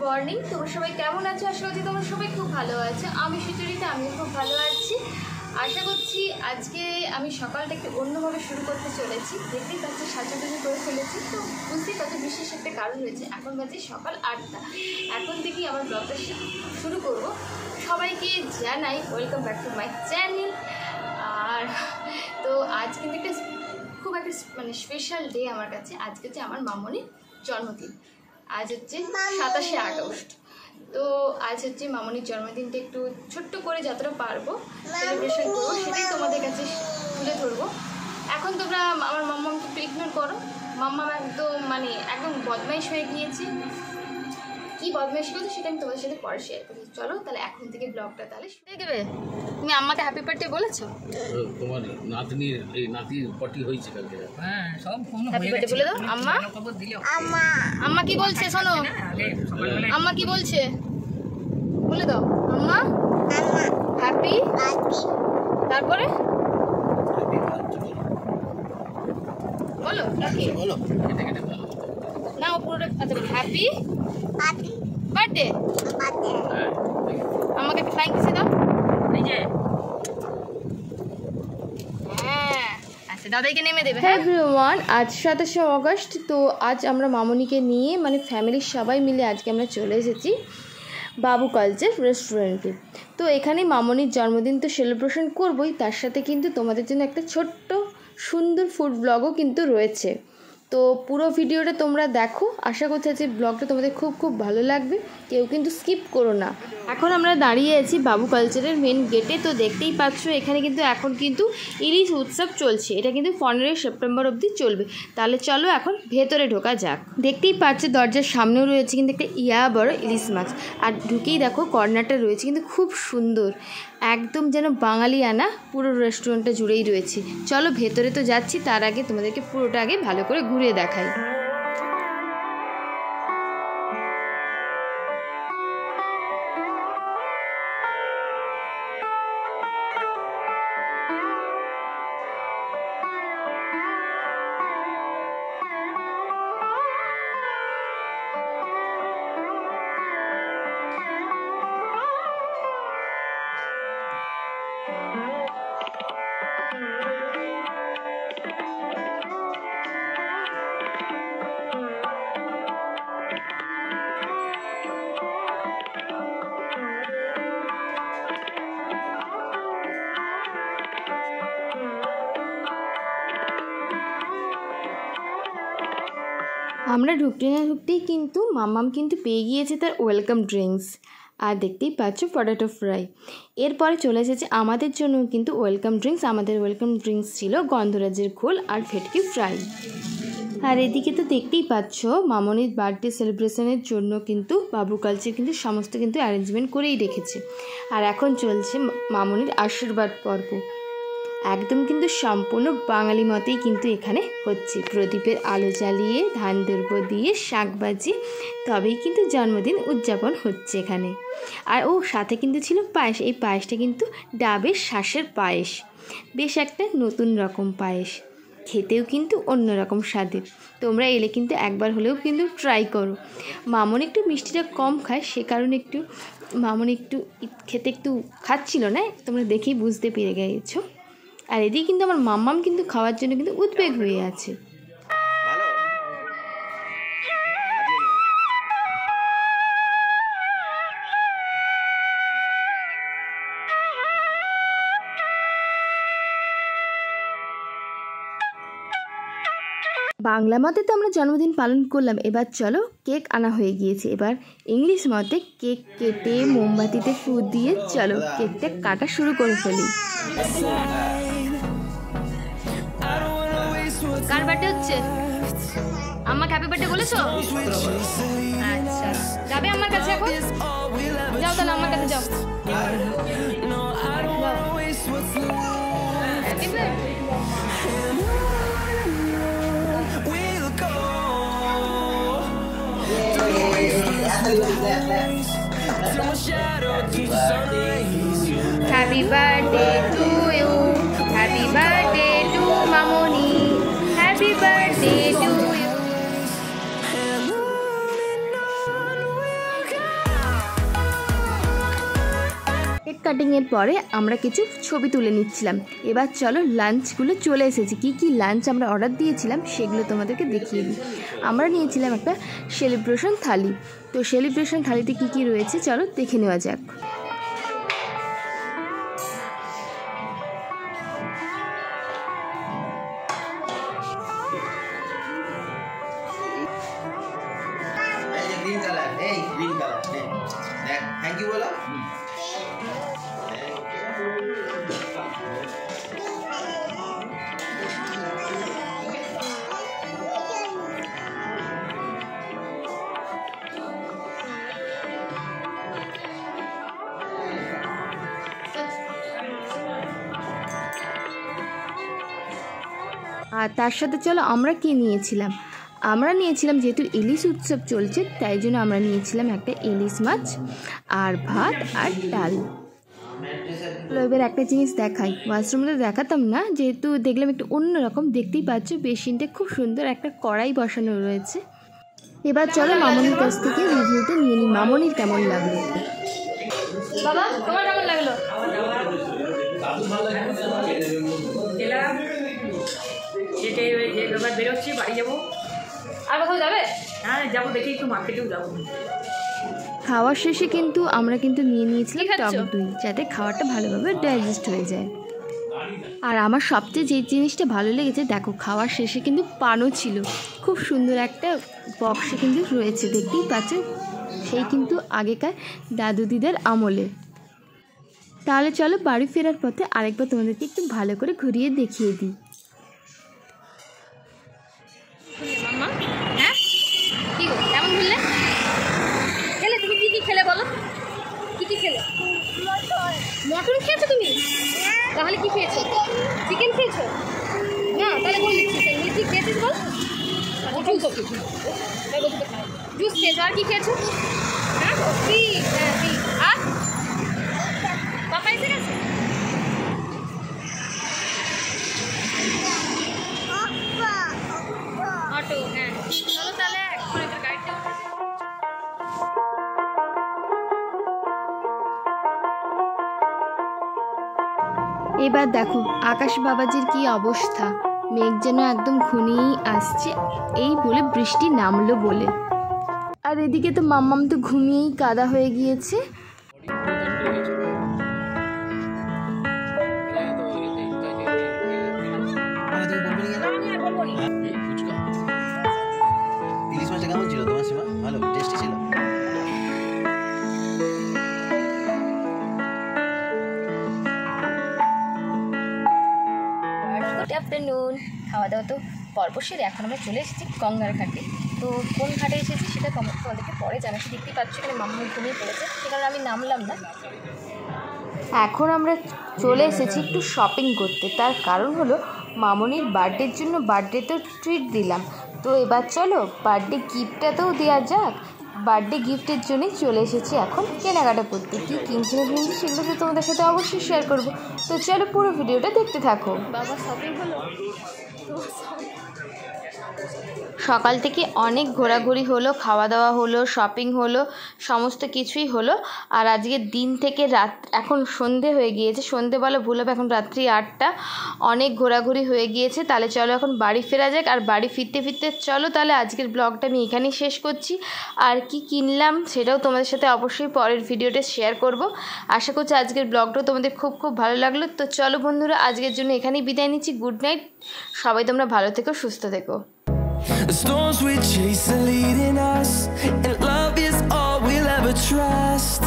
Morning. তোমরা সবাই কেমন আছো? আশা করছি তোমরা সবাই খুব ভালো আছো। আমি সুচরিতা, আমিও খুব ভালো আছি। আশা করছি আজকে আমি সকালটা একটু অন্যভাবে শুরু করতে চলেছি। দেখতেই পাচ্ছি সাজাগুজি করে ফেলেছি, তো বুঝতেই পারছি বিশেষ একটা কারণ রয়েছে। এখন বাজে সকাল 8টা। এখন থেকেই আমার ব্লগটা শুরু করব। সবাইকে জানাই welcome back to my channel. আর তো আজ কিন্তু খুব একটা মানে স্পেশাল ডে আমার কাছে। আজকে হচ্ছে আমার মামনির জন্মদিন। আজ হচ্ছে 27শে আগস্ট। তো আজ হচ্ছে মামনির জন্মদিনটা একটু ছোট্ট করে যতটা পারবো সেলিব্রেশন করবো, সেটাই তোমাদের কাছে তুলে ধরবো। এখন তোমরা আমার মাম্মাকে একটু ইগনোর করো। মাম্মা একদম বদমাইশ হয়ে গিয়েছে। কি বদমাইশ করছে সেটা আমি তোমাদের সাথে পরে শেয়ার করি। চলো তাহলে এখন থেকে ব্লগটা তাহলে শুরু দেবে। তুমি আম্মাকে হ্যাপি বার্থডে বলেছো? তোমার নাতনির এই নাতির পটি হয়েছে কালকে। হ্যাঁ, সব ফোন হ্যাপি বার্থডে বলে দাও। আম্মা আম্মা কি বলছে শোনো, আম্মা কি বলছে বলে দাও। আম্মা হ্যাপি, তারপরে বলো বলো না ও পুরোটা। আচ্ছা হ্যাপি বার্থডে। আমাকে একটা ফ্লাইং কিস দাও। এই যে হ্যাঁ, আচ্ছা দাদাইকে নেমে দেবে। হ্যাঁ এভরিওয়ান, আজ 27শে আগস্ট। তো আজ আমরা মামনিকে নিয়ে মানে ফ্যামিলির সবাই মিলে আজকে আমরা চলে এসেছি বাবু কালচার রেস্টুরেন্টে। তো এখানে মামনির জন্মদিন তো সেলিব্রেশন করবই, তার সাথে কিন্তু তোমাদের জন্য একটা ছোট্ট সুন্দর ফুড ব্লগও কিন্তু রয়েছে। তো পুরো ভিডিওটা তোমরা দেখো। আশা করছি যে ব্লগটা তোমাদের খুব খুব ভালো লাগবে, কেউ কিন্তু স্কিপ করো না। এখন আমরা দাঁড়িয়ে আছি বাবু কালচারের মেন গেটে। তো দেখতেই পাচ্ছ এখানে কিন্তু এখন কিন্তু ইলিশ উৎসব চলছে। এটা কিন্তু 15 সেপ্টেম্বর অবধি চলবে। তাহলে চলো এখন ভেতরে ঢোকা যাক। দেখতেই পাচ্ছ দরজার সামনেও রয়েছে কিন্তু একটা বড় ইলিশ মাছ। আর ঢুকেই দেখো কর্নারটা রয়েছে কিন্তু খুব সুন্দর, একদম যেন বাঙালি আনা পুরো রেস্টুরেন্টটা জুড়েই রয়েছে। চলো ভেতরে তো যাচ্ছি, তার আগে তোমাদেরকে পুরোটা আগে ভালো করে ঘুরিয়ে দেখাই। আমরা ঢুকতেই কিন্তু মাম্মাম কিন্তু পেয়ে গিয়েছে তার ওয়েলকাম ড্রিঙ্কস। আর দেখতেই পাচ্ছ পটেটো ফ্রাই। এরপরে চলে এসেছে আমাদের জন্য কিন্তু ওয়েলকাম ড্রিঙ্কস। আমাদের ওয়েলকাম ড্রিঙ্কস ছিল গন্ধরাজের ঘোল আর ভেটকি ফ্রাই। আর এদিকে তো দেখতেই পাচ্ছ মামনির বার্থডে সেলিব্রেশনের জন্য কিন্তু বাবু কালচার কিন্তু সমস্ত কিন্তু অ্যারেঞ্জমেন্ট করেই রেখেছে। আর এখন চলছে মামনির আশীর্বাদ পর্ব। একদম কিন্তু সম্পূর্ণ বাঙালি মতেই কিন্তু এখানে হচ্ছে। প্রদীপের আলো জ্বালিয়ে, ধান দুর্ব দিয়ে, শাঁখ বাজিয়ে তবেই কিন্তু জন্মদিন উদযাপন হচ্ছে এখানে। আর সাথে কিন্তু ছিল পায়েস। এই পায়েসটা কিন্তু ডাবের শ্বাসের পায়েস, বেশ একটা নতুন রকম পায়েস, খেতেও কিন্তু অন্যরকম স্বাদের। তোমরা এলে কিন্তু একবার হলেও কিন্তু ট্রাই করো। মামনি একটু মিষ্টিটা কম খায়, সে কারণে একটু মামনি একটু খেতে একটু খাচ্ছিল না, তোমরা দেখেই বুঝতে পেরে গেছো। আর এদিকে কিন্তু আমার মাম্মাম কিন্তু খাওয়ার জন্য কিন্তু উদ্বেগ হয়ে আছে। বাংলা মতে তো আমরা জন্মদিন পালন করলাম, এবার চলো কেক আনা হয়ে গিয়েছে। এবার ইংলিশ মতে কেক কেটে মোমবাতিতে ফু দিয়ে চলো কেকটা কাটা শুরু করে ফেলি। কার বার্থডে হচ্ছে? আম্মা হ্যাপি বার্থডে বলেছো? আচ্ছা যাবে আমার কাছে এখন? যাও তাহলে আমার কাছে যাও। Happy birthday. Happy birthday to you, happy birthday to Mamoni, happy birthday to you. কাটিংয়ের পরে আমরা কিছু ছবি তুলে নিচ্ছিলাম। এবার চলো লাঞ্চগুলো চলে এসেছে। কি কি লাঞ্চ আমরা অর্ডার দিয়েছিলাম সেগুলো তোমাদেরকে দেখিয়ে দিই। আমরা নিয়েছিলাম একটা সেলিব্রেশন থালি। তো সেলিব্রেশন থালিতে কি কি রয়েছে চলো দেখে নেওয়া যাক। ग्रीन कलर है, ग्रीन कलर है। थैंक यू बोला। আর তার সাথে চলো আমরা কি নিয়েছিলাম। আমরা নিয়েছিলাম, যেহেতু ইলিশ উৎসব চলছে তাই জন্য আমরা নিয়েছিলাম একটা ইলিশ মাছ আর ভাত আর ডাল। এবার একটা জিনিস দেখাই, ওয়াশরুমে দেখাতাম না, যেহেতু দেখলাম একটু অন্যরকম। দেখতেই পাচ্ছ বেসিনটা খুব সুন্দর, একটা কড়াই বসানো রয়েছে। এবার চলো মামনির কাছ থেকে রিভিউটা নিয়ে নিই, মামনির কেমন লাগলো। বাবা তোমার কেমন লাগলো? এবার বেরোচ্ছি, বাড়ি যাবো। আর কোথাও যাবে? হ্যাঁ যাবো, দেখি একটু মার্কেটেও যাবো। খাওয়ার শেষে কিন্তু আমরা কিন্তু নিয়ে নিয়েছিলাম টক দই, যাতে খাওয়াটা ভালোভাবে ডাইজেস্ট হয়ে যায়। আর আমার সবচেয়ে যে জিনিসটা ভালো লেগেছে, দেখো খাওয়ার শেষে কিন্তু পানও ছিল, খুব সুন্দর একটা বক্সে কিন্তু রয়েছে, দেখতেই পাচ্ছ। সেই কিন্তু আগেকার দাদু দিদার আমলে। তাহলে চলো বাড়ি ফেরার পথে আরেকবার তোমাদেরকে একটু ভালো করে ঘুরিয়ে দেখিয়ে দিই। মাম্মা হ্যাঁ কি গো কেমন ঘুরলে? খেলে তুমি কি কি খেলে বলো? কি কি খেলে? মটন খেয়েছো তুমি? তাহলে কি খেয়েছো? চিকেন খেয়েছো না? তাহলে বল চিকেন কি খেয়েছিস বল? জুস খেয়েছো, আর কি খেয়েছো? হ্যাঁ কি আর পাপা এসে গেছে? অটো, হ্যাঁ চলো তাহলে এখন একটা গাড়িটা। এবার দেখো আকাশ বাবাজির কি অবস্থা, মেঘ যেন একদম ঘনিয়েই আসছে, এই বলে বৃষ্টি নামলো বলে। আর এদিকে তো মাম্মাম তো ঘুমিয়েই কাদা হয়ে গিয়েছে। ইলিশ মাছটা কেমন ছিল তোমার সীমা? ভালো টেস্টি ছিল। Good afternoon. খাওয়া দাওয়া তো পরপর সেরে এখন আমরা চলে এসেছি গঙ্গার ঘাটে। তো কোন ঘাটে এসেছি সেটা তোমাদেরকে পরে জানাচ্ছি। দেখতেই পাচ্ছ এখানে মাম্মা ঘুমিয়ে পড়েছে, সে কারণে আমি নামলাম না। এখন আমরা চলে এসেছি একটু শপিং করতে, তার কারণ হলো মামনির বার্থডের জন্য বার্থডেতেও ট্রিট দিলাম, তো এবার চলো বার্থডে গিফটটাতেও দেওয়া যাক। বার্থডে গিফটের জন্যই চলে এসেছি এখন কেনাকাটা করতে। কী কিনছি না কিনছি সেগুলো তো তোমাদের সাথে অবশ্যই শেয়ার করবো, তো চলো পুরো ভিডিওটা দেখতে থাকো। বাবা শপিং হলো, সকাল থেকে অনেক ঘোরাঘুরি হলো, খাওয়া দাওয়া হলো, শপিং হলো, সমস্ত কিছুই হলো। আর আজকের দিন থেকে রাত এখন সন্ধে হয়ে গিয়েছে, সন্ধে বলে ভুল হবে, এখন রাত্রি 8টা। অনেক ঘোরাঘুরি হয়ে গিয়েছে, তাহলে চলো এখন বাড়ি ফেরা যাক। আর বাড়ি ফিরতে ফিরতে চলো তাহলে আজকের ব্লগটা আমি এখানেই শেষ করছি। আর কি কিনলাম সেটাও তোমাদের সাথে অবশ্যই পরের ভিডিওতে শেয়ার করব। আশা করছি আজকের ব্লগটাও তোমাদের খুব খুব ভালো লাগলো। তো চলো বন্ধুরা আজকের জন্য এখানেই বিদায় নিচ্ছি। গুড নাইট, সবাই তোমরা ভালো থেকো, সুস্থ থেকো। The storms we chase are leading us, and love is all we'll ever trust.